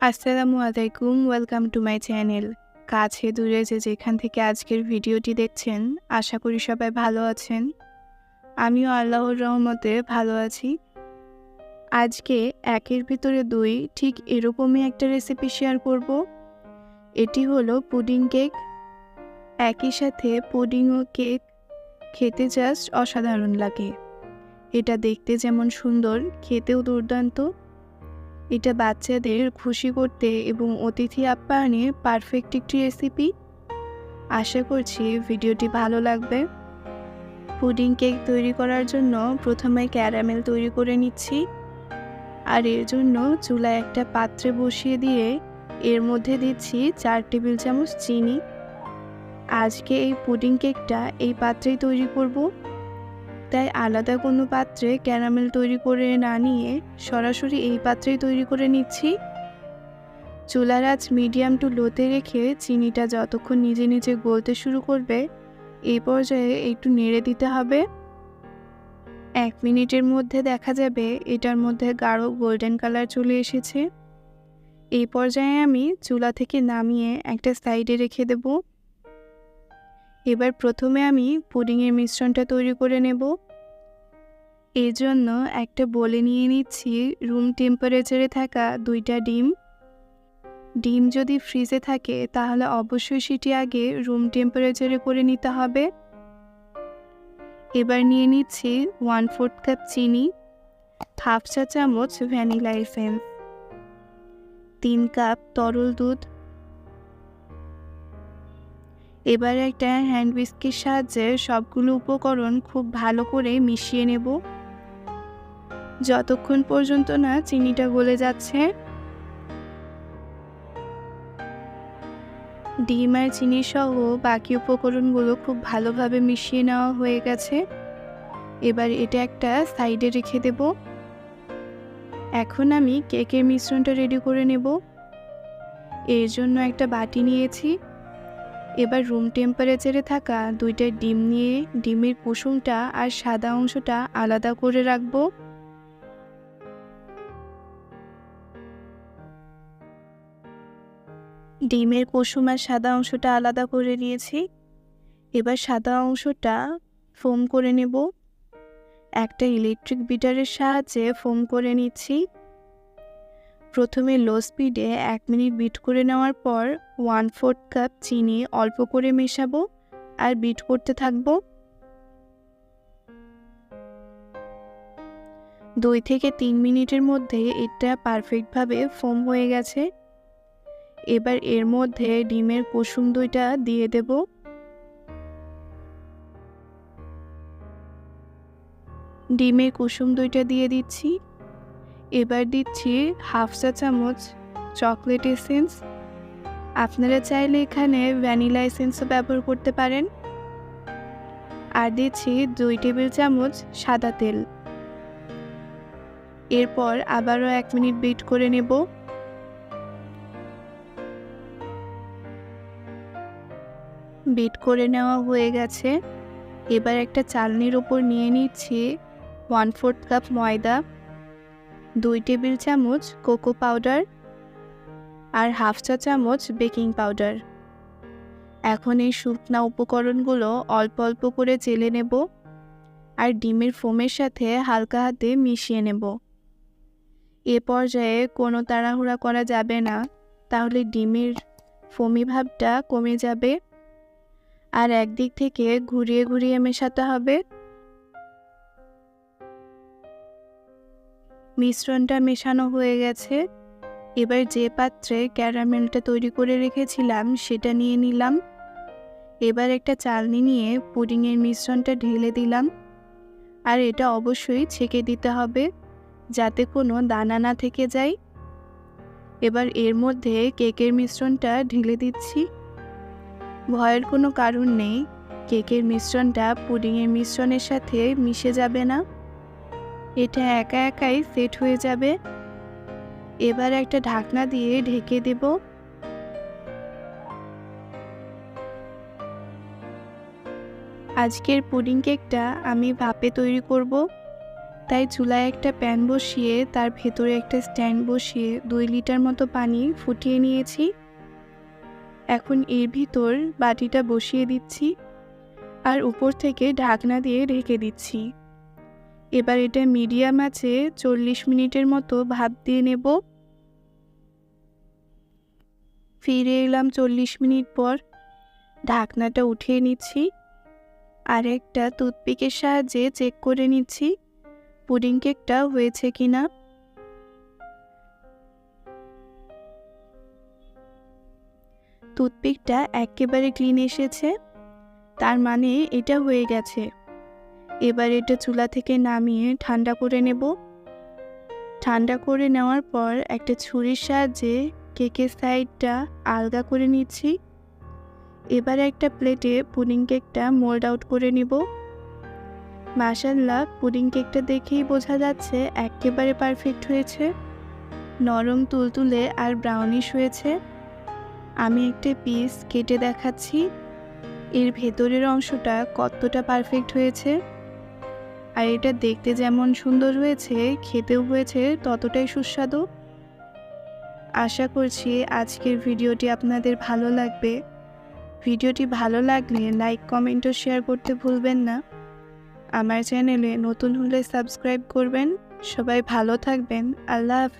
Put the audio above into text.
আসসালামু আলাইকুম, welcome to my channel. কাছে দূরে যেখান থেকে আজকের ভিডিওটি দেখছেন, আশা করি সবাই ভালো আছেন। আমিও আল্লাহর রহমতে ভালো আছি। আজকে একের ভিতরে দুই ঠিক এরকমই একটা রেসিপি শেয়ার করব। এটি হলো পুডিং কেক। একই সাথে পুডিং ও কেক খেতে জাস্ট অসাধারণ লাগে। এটা দেখতে যেমন সুন্দর, খেতেও দুর্দান্ত। এটা বাচ্চাদের খুশি করতে এবং অতিথি আপ্যায়নে পারফেক্ট একটি রেসিপি। আশা করছি ভিডিওটি ভালো লাগবে। পুডিং কেক তৈরি করার জন্য প্রথমে ক্যারামেল তৈরি করে নিচ্ছি। আর এর জন্য চুলায় একটা পাত্রে বসিয়ে দিয়ে এর মধ্যে দিচ্ছি 4 টেবিল চামচ চিনি। আজকে এই পুডিং কেকটা এই পাত্রেই তৈরি করব, তাই আলাদা কোনো পাত্রে ক্যারামেল তৈরি করে না নিয়ে সরাসরি এই পাত্রেই তৈরি করে নিচ্ছি। চুলার আঁচ মিডিয়াম টু লোতে রেখে চিনিটা যতক্ষণ নিজে নিজে গলতে শুরু করবে এই পর্যায়ে একটু নেড়ে দিতে হবে। 1 মিনিটের মধ্যে দেখা যাবে এটার মধ্যে গাঢ় গোল্ডেন কালার চলে এসেছে। এই পর্যায়ে আমি চুলা থেকে নামিয়ে একটা সাইডে রেখে দেব। এবার প্রথমে আমি পুডিংয়ের মিশ্রণটা তৈরি করে নেব। এর জন্য একটা বলে নিয়ে নিচ্ছি রুম টেম্পারেচারে থাকা 2টা ডিম। ডিম যদি ফ্রিজে থাকে তাহলে অবশ্যই সেটি আগে রুম টেম্পারেচারে করে নিতে হবে। এবার নিয়ে নিচ্ছি 1/4 কাপ চিনি, হাফ চা চামচ ভ্যানিলা এসেন্স, 3 কাপ তরল দুধ। এবার একটা হ্যান্ড হুইস্কের সাহায্যে সবগুলো উপকরণ খুব ভালো করে মিশিয়ে নেব, যতক্ষণ পর্যন্ত না চিনিটা গলে যাচ্ছে। ডিম আর চিনি সহ বাকি উপকরণগুলো খুব ভালোভাবে মিশিয়ে নেওয়া হয়ে গেছে। এবার এটা একটা সাইডে রেখে দেব। এখন আমি কেকের মিশ্রণটা রেডি করে নেব। এর জন্য একটা বাটি নিয়েছি। এবার রুম টেম্পারেচারে থাকা 2টা ডিম নিয়ে ডিমের কুসুমটা আর সাদা অংশটা আলাদা করে রাখবো। ডিমের কুসুম আর সাদা অংশটা আলাদা করে নিয়েছি। এবার সাদা অংশটা ফোম করে নেব। একটা ইলেকট্রিক বিটারের সাহায্যে ফোম করে নিচ্ছি। প্রথমে লো স্পিডে 1 মিনিট বিট করে নেওয়ার পর 1/4 কাপ চিনি অল্প করে মেশাবো আর বিট করতে থাকবো। 2 থেকে 3 মিনিটের মধ্যে এটা পারফেক্টভাবে ফোম হয়ে গেছে। এবার এর মধ্যে ডিমের কুসুম 2টা দিয়ে দেব। ডিমের কুসুম 2টা দিয়ে দিচ্ছি। এবার দিচ্ছি হাফ চা চামচ চকলেট এসেন্স। আপনারা চাইলে এখানে ভ্যানিলা এসেন্সও ব্যবহার করতে পারেন। আর দিচ্ছি 2 টেবিল চামচ সাদা তেল। এরপর আবারও 1 মিনিট বিট করে নেব। বিট করে নেওয়া হয়ে গেছে। এবার একটা চালনির ওপর নিয়ে নিচ্ছি 1/4 কাপ ময়দা, 2 টেবিল চামচ কোকো পাউডার আর হাফ চা চামচ বেকিং পাউডার। এখন এই শুকনা উপকরণগুলো অল্প অল্প করে চেলে নেব আর ডিমের ফোমের সাথে হালকা হাতে মিশিয়ে নেব। এ পর্যায়ে কোনো তাড়াহুড়া করা যাবে না, তাহলে ডিমের ফোমি ভাবটা কমে যাবে। আর একদিক থেকে ঘুরিয়ে ঘুরিয়ে মেশাতে হবে। মিশ্রণটা মেশানো হয়ে গেছে। এবার যে পাত্রে ক্যারামেলটা তৈরি করে রেখেছিলাম সেটা নিয়ে নিলাম। এবার একটা চালনি নিয়ে পুডিংয়ের মিশ্রণটা ঢেলে দিলাম। আর এটা অবশ্যই ছেঁকে দিতে হবে যাতে কোনো দানা না থেকে যায়। এবার এর মধ্যে কেকের মিশ্রণটা ঢেলে দিচ্ছি। ভয়ের কোনো কারণ নেই, কেকের মিশ্রণটা পুডিংয়ের মিশ্রণের সাথে মিশে যাবে না, এটা একা একাই সেট হয়ে যাবে। এবার একটা ঢাকনা দিয়ে ঢেকে দেব। আজকের পুডিং কেকটা আমি ভাপে তৈরি করব। তাই চুলায় একটা প্যান বসিয়ে তার ভেতরে একটা স্ট্যান্ড বসিয়ে 2 লিটার মতো পানি ফুটিয়ে নিয়েছি। এখন এর ভিতর বাটিটা বসিয়ে দিচ্ছি আর উপর থেকে ঢাকনা দিয়ে ঢেকে দিচ্ছি। এবার এটা মিডিয়াম আঁচে 40 মিনিটের মতো ভাপ দিয়ে নেব। ফিরে এলাম 40 মিনিট পর। ঢাকনাটা উঠিয়ে নিচ্ছি আর একটা টুথপিকের সাহায্যে চেক করে নিচ্ছি পুডিং কেকটা হয়েছে কিনা। টুথপিকটা একেবারে ক্লিন এসেছে, তার মানে এটা হয়ে গেছে। এবার এটা চুলা থেকে নামিয়ে ঠান্ডা করে নেব। ঠান্ডা করে নেওয়ার পর একটা ছুরির সাহায্যে কেকের সাইডটা আলগা করে নিচ্ছি। এবার একটা প্লেটে পুডিং কেকটা মোল্ড আউট করে নিব। মাশাআল্লাহ, পুডিং কেকটা দেখেই বোঝা যাচ্ছে একেবারে পারফেক্ট হয়েছে, নরম তুলতুলে আর ব্রাউনিশ হয়েছে। আমি একটা পিস কেটে দেখাচ্ছি এর ভেতরের অংশটা কতটা পারফেক্ট হয়েছে। আর এটা দেখতে যেমন সুন্দর হয়েছে, খেতেও হয়েছে ততটাই সুস্বাদু। আশা করছি আজকের ভিডিওটি আপনাদের ভালো লাগবে। ভিডিওটি ভালো লাগলে লাইক, কমেন্ট ও শেয়ার করতে ভুলবেন না। আমার চ্যানেলে নতুন হলে সাবস্ক্রাইব করবেন। সবাই ভালো থাকবেন। আল্লাহ হাফেজ।